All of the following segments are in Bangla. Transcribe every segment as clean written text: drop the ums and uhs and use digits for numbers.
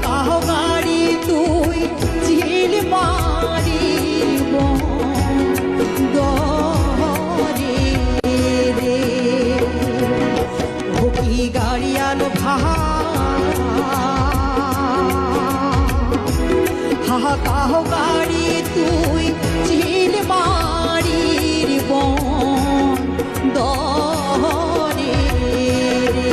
কাহ গাড়ি তুই চিল মারিব দরে রে ভকি গাড়িয়াল কাহ গাড়ি তুই চিল মারিব দরে রে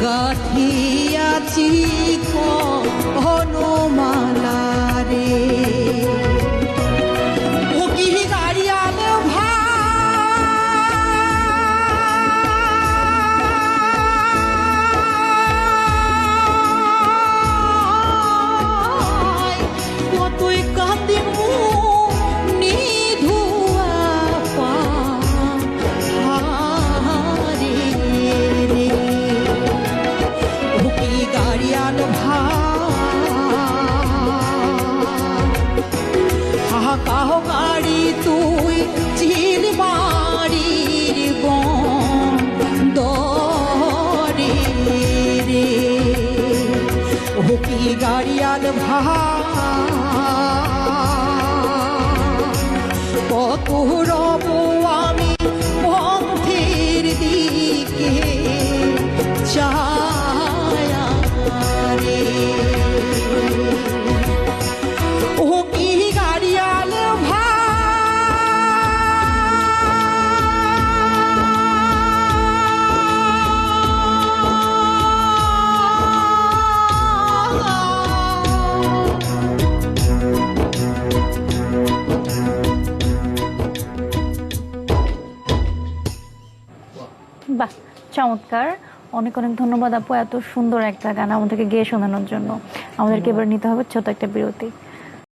গাথিয়াছি হনুমালা রে ও কি গাড়িয়াল ভাই কতই কান্দিম নিধুয়া পা গাড়িয়াল কাহ গাড়ি তুই চিল মারিব দরে রে ও কি গাড়িয়াল কত রব আমি পথের দিকে ছায়া রে ও কি গাড়িয়াল বাহ, চমৎকার। অনেক অনেক ধন্যবাদ আপু, এত সুন্দর একটা গান আমাদেরকে গেয়ে শোনানোর জন্য। আমাদেরকে এবার নিতে হবে ছোট একটা বিরতি।